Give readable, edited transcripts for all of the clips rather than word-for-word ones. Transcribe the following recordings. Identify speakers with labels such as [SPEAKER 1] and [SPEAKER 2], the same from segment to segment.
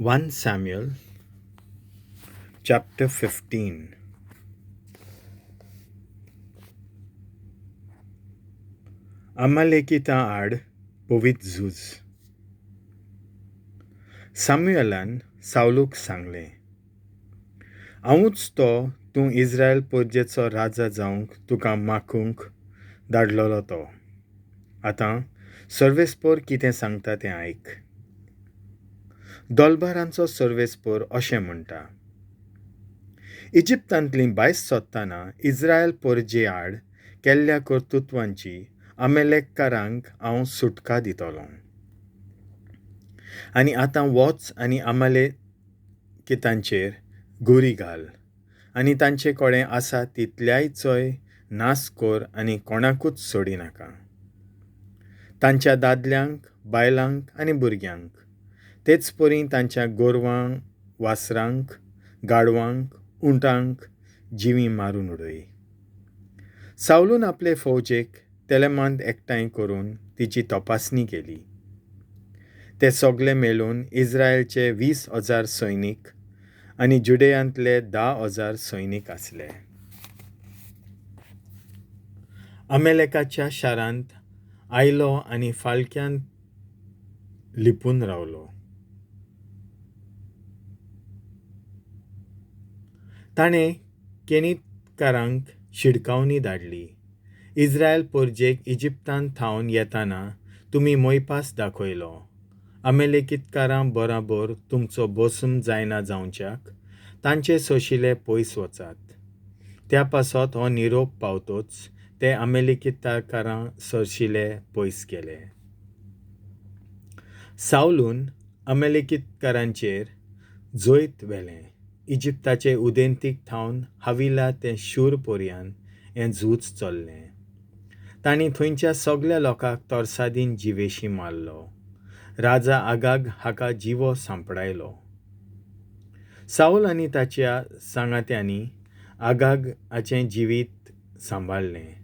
[SPEAKER 1] 1 Samuel chapter 15. Amalekita ad povitr. सामुएलान सावलूक सांगलें, हांवूच तो तूं इस्रायल पोरजेचो राजा जावंक तुका मागूंक धाडलोलो तो. आतां सर्वेस्पोर कितें सांगता तें आयक. दोलबारांचो सर्वेस्पोर अशें म्हणटा, इजिप्तांतली भायस सोदतना इस्रायल पोरजे आड केल्ल्या कर्तुत्वांची अमेलेकारांक हांव सुटका दितलों. आनी आतां वच आनी अमालेकितांचेर गोरी घाल आनी तांचे कडेन आसा तितल्याय चोय नास कोर आनी कोणाकूच सोडी नाका. तांच्या दादल्यांक, बायलांक आनी भुरग्यांक, तेच परी तांच्या गोरवांक, वासरांक, गाडवांक, उंटांक जिवी मारून उडय. सावलून आपले फौजेक तेलेमांत एकठांय करून तिची तपासणी केली. ते सगळे मेळून इस्रायलचे 20,000 सैनीक आनी जुडेयांतले 10,000 सैनीक आसले. अमेलेकाच्या शारांत आयलो आनी फालक्यान लिपून रावलो. ताणें केनीतकारांक शिडकावणी धाडली, इस्रायल पोरजेक इजिप्तांत थावन येताना तुमी मोयपास दाखयलो. अमेलेकितकारां बरोबर तुमचो बसून जायना जावच्याक तांचे सोशिले पयस वचात. त्या पासत हो निरोप पावतोच ते अमेलेकितकारां सरशिले पयस गेले. सावलून अमेलेकितकारांचेर जोयत व्हेलें. इजिप्ताचे उदेंतीक थावन हाविला ते शूर पर्यान हें झूज चल्लें. तांणी थंयच्या सगळ्या लोकांक तोरसादीन जिवेशी मारलो. राजा आगाग हाका जिवो सांपडायलो. साऊल आनी ताच्या सांगात्यांनी आगागाचें जिवीत सांबाळलें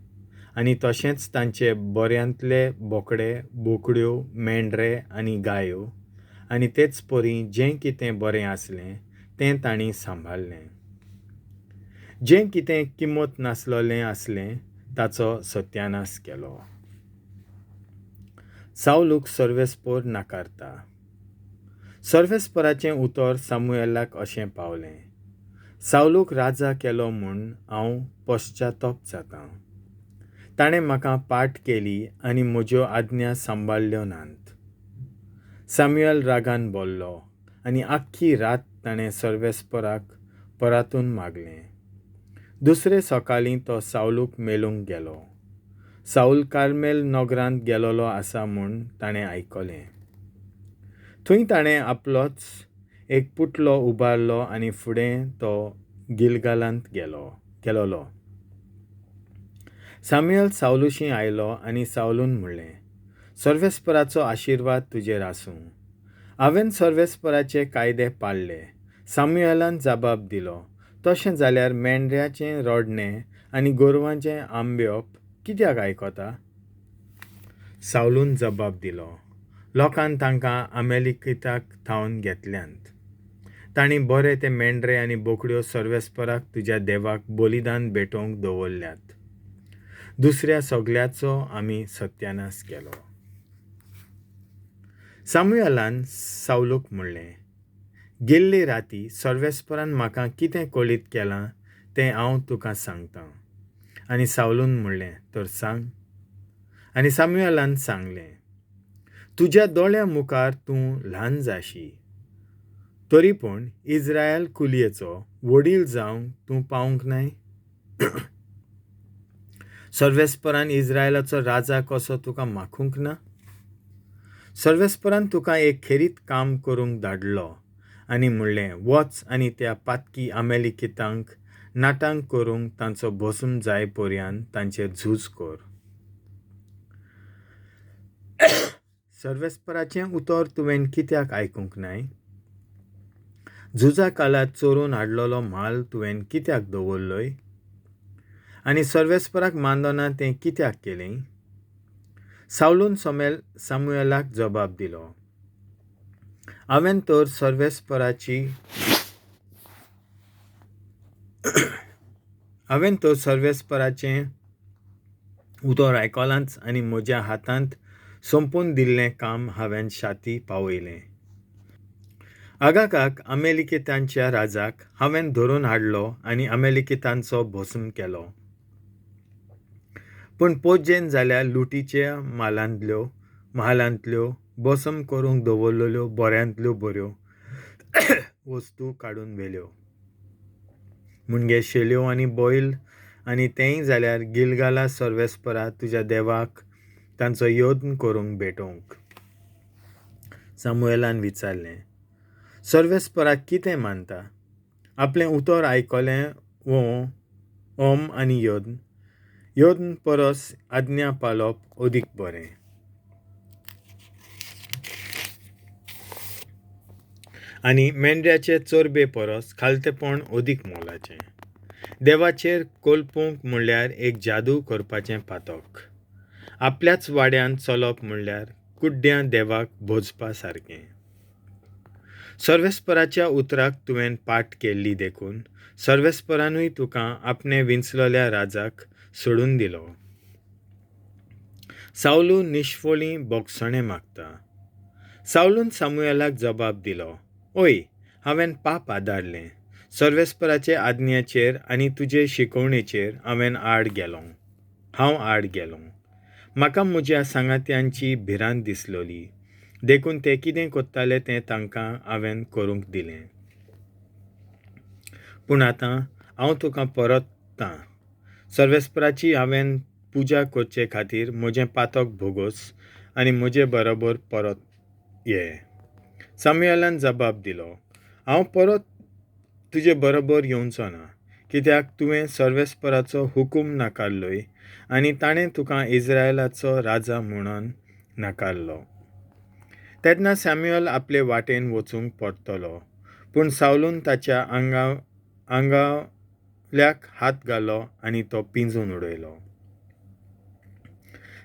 [SPEAKER 1] आनी तशेंच तांचे बऱ्यांतले बोकडे, बोकड्यो, मेंढरे आनी गायो आनी तेच परी जें कितें बरें आसलें तें तांणी सांबाळलें. जें कितें किंमत नासलोलें आसलें ताचो सत्यानास केलो. सावलूक सोर्वेस्पोर नाकारता. सोर्वेस्पोराचें उतर सामुएलाक अशें पावलें, सावलूक राजा केलो म्हूण हांव पश्चाताप जातां. ताणें म्हाका पाट केली आनी म्हज्यो आज्ञा सांबाळल्यो नात. सामुएल रागान बोल्लो आनी आख्खी रात ताणें सोर्वेस्पोराक परतून मागलें. दुसरे सकाळीं तो सावलूक मेलूंक गेलो. साऊल कार्मेल नगरांत गेलोलो आसा म्हूण ताणें आयकलें. थंय ताणें आपलोच एक पुतलो उबारलो आनी फुडें तो गिलगालांत गेलोलो. सामुएल सावलूशी आयलो आनी सावलून म्हणलें, सोर्वेस्पोराचो आशिर्वाद तुजेर आसूं. हांवें सोर्वेस्पोराचे कायदे पाळले. सामुएलान जबाब दिलो, तशें जाल्यार मेंढऱ्याचें रडणें आनी गोरवांचें आंबेवप कित्याक आयकता? सावलून जबाब दिलो, लोकान तांकां अमेलेकिताक थावन घेतल्यांत. तांणी बरे ते मेंढरे आनी बोकड्यो सोर्वेस्पोराक तुज्या देवाक बलिदान भेटोवंक दवरल्यात. दुसऱ्या सगळ्याचो आमी सत्यानास केलो. सामुएलान सावलूक म्हणलें, गेल्ले राती सोर्वेस्पोरान म्हाका कितें कळीत केलां तें हांव तुका सांगतां. आनी सावलून म्हणलें, तर सांग. आनी सामुएलान सांगलें, तुज्या दोळ्या मुखार तूं ल्हान जाशी, तरी पूण इस्रायल कुलयेचो वडील जावंक तूं पावूंक नाय. सोर्वेस्पोरान इस्रायलाचो राजा कसो तुका मागूंक ना. सोर्वेस्पोरान तुका एक खेरीत काम करूंक धाडलो आनी म्हणलें, वच आनी त्या पातकी अमेलेकितांक नाटांक करूंक तांचो बसून जाय पर्यान तांचेर झूज कर. सोर्वेस्पोराचें उतर तुवें कित्याक आयकूंक नाय? झुजा काळार चोरून हाडलोलो mhal तुवें कित्याक दोवरलोय? आनी सोर्वेस्पोराक mandona तें कित्याक केलें? सावलून सामुएलाक जबाब दिलो, हांवें तर सर्वेस्पराचें उतर आयकलांच आनी म्हज्या हातांत संपून दिल्लें काम हांवें शाती पावयलें. आगाकाक अमेलिकेतांच्या राजाक हांवें धरून हाडलो आनी अमेलिकेतांचो भस्म केलो. पूण पोज्जेन जाल्यार लुटीच्या म्हालांतल्यो भस्म करूंक दोवरलेल्यो बऱ्यांतल्यो बऱ्यो वस्तू काडून व्हेल्यो. मुणगे शेल्यो आनी बैल आनी तेंय जाल्यार गिलगाला सोर्वेस्परा तुज्या देवाक तांचो योद्न करूंक भेटोवंक. सामुएलान विचारलें, सोर्वेस्पराक कितें मानता? आपलें उतर आयकलें ओम आनी योद्न परस आज्ञा पाळप अदीक बरें. आनी मेंढऱ्याचे चोरबे परस खालतेपण अदीक मोलाचें. देवाचेर कोलपूंक म्हणल्यार एक जादू करपाचें पातक. आपल्याच वाड्यान चलप म्हणल्यार कुड्ड्यां देवाक भोजपा सारकें. सर्वेस्पराच्या उतराक तुवें पाठ केल्ली देखून सर्वेस्परानूय तुका आपणे विंचलोल्या राजाक सोडून दिलो. सावलू निश्फोळी बोगसणें मागता. सावलून सामुएलाक जबाब दिलो, ओय, हांवें पाप आदारलें. सर्वेस्पराचे आज्ञेचेर आनी तुजे शिकवणेचेर हांव आड गेलों. म्हाका म्हज्या सांगात्यांची भिरांत दिसलोली, देखून ते कितें कोत्ताले तें तांकां हांवें करूंक दिलें. पूण आतां हांव तुका परतां. सर्वेस्पराची हांवें पुजा करचे खातीर म्हजें पातक भोगोस आनी म्हजे बरोबर परत ये. सामुएलान जबाब दिलो, हांव परत तुजे बरोबर येवचो ना, कित्याक तुवें सर्वेस्पराचो हुकूम नाकारलोय आनी ताणें तुका इस्रायलाचो राजा म्हणून नाकारलो. तेन्ना सॅम्युएल आपले वाटेन वचूंक परतलो, पूण सावलून ताच्या आंगावल्याक हात घालो आनी तो पिंजून उडयलो.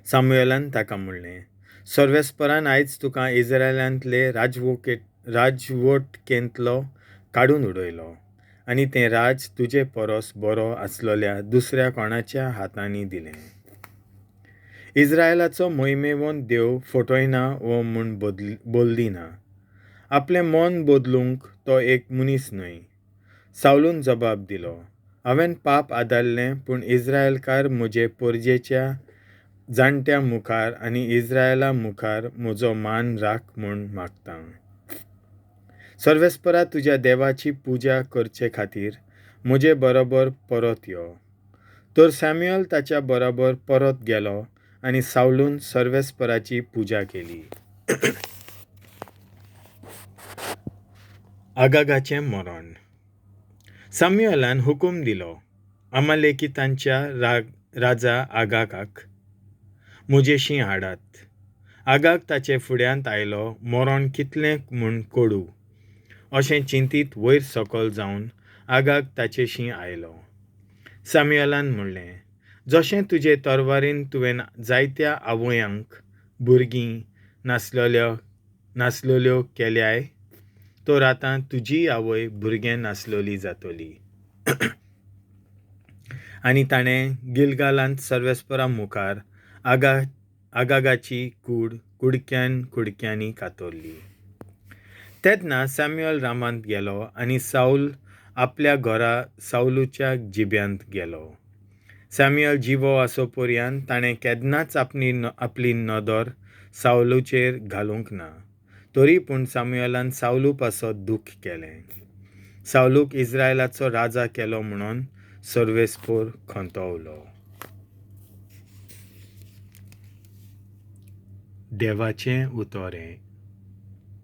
[SPEAKER 1] सामुएलान ताका म्हणलें, सर्वेस्परान आयज तुका इस्रायलांतले राजवटकेंतलो काडून उडयलो आनी तें राज तुजे परस बरो आसलोल्या दुसऱ्या कोणाच्या हातांनी दिलें. इस्रायलाचो मोहिमेवंत देव फटयना वो म्हूण बोल्ली ना. आपलें मन बदलूंक तो एक मनीस न्हय. सावलून जबाब दिलो, हांवें पाप आदारलें, पूण इस्रायलकार म्हजे पोरजेच्या जाणट्या मुखार आनी इस्रायला मुखार म्हजो मान राख म्हूण मागतां. सर्वेस्परा तुज्या देवाची पुजा करचे खातीर म्हजे बरोबर परत यो. तर सॅम्युएल ताच्या बरोबर परत गेलो आनी सावलून सर्वेस्पराची पुजा केली. आगागाचें मरण. सामुएलान हुकूम दिलो, अमालेकितांच्या राजा आगागाक म्हजेशी हाडात. आगाग ताचे फुड्यांत आयलो. मरण कितलें म्हूण कोडू अशें चिंतीत वयर सकल जावन आगाग ताचेशी आयलो. सामुएलान म्हणलें, जशें तुजे तरवारीन तुवें जायत्या आवयांक भुरगीं नासलोल्यो केल्याय, तर आतां तुजी आवय भुरगें नासलोली जातली. आनी ताणें गिलगालांत सर्वेस्परा मुखार आगागाची कूड कुडक्यांनी कातरली. तेन्ना सॅम्युएल रामांत गेलो आनी साऊल आपल्या घरा सावलूच्या जिब्यांत गेलो. सॅम्युएल जिवो आसोपर्यंत ताणें केन्नाच आपली नदर सावलूचेर घालूंक ना. तरी पूण सामुएलान सावलू पासत दूख केलें. सावलूक इस्रायलाचो राजा केलो म्हणून सोर्वेस्पोर खंतोवलो. देवाचें उतोरें.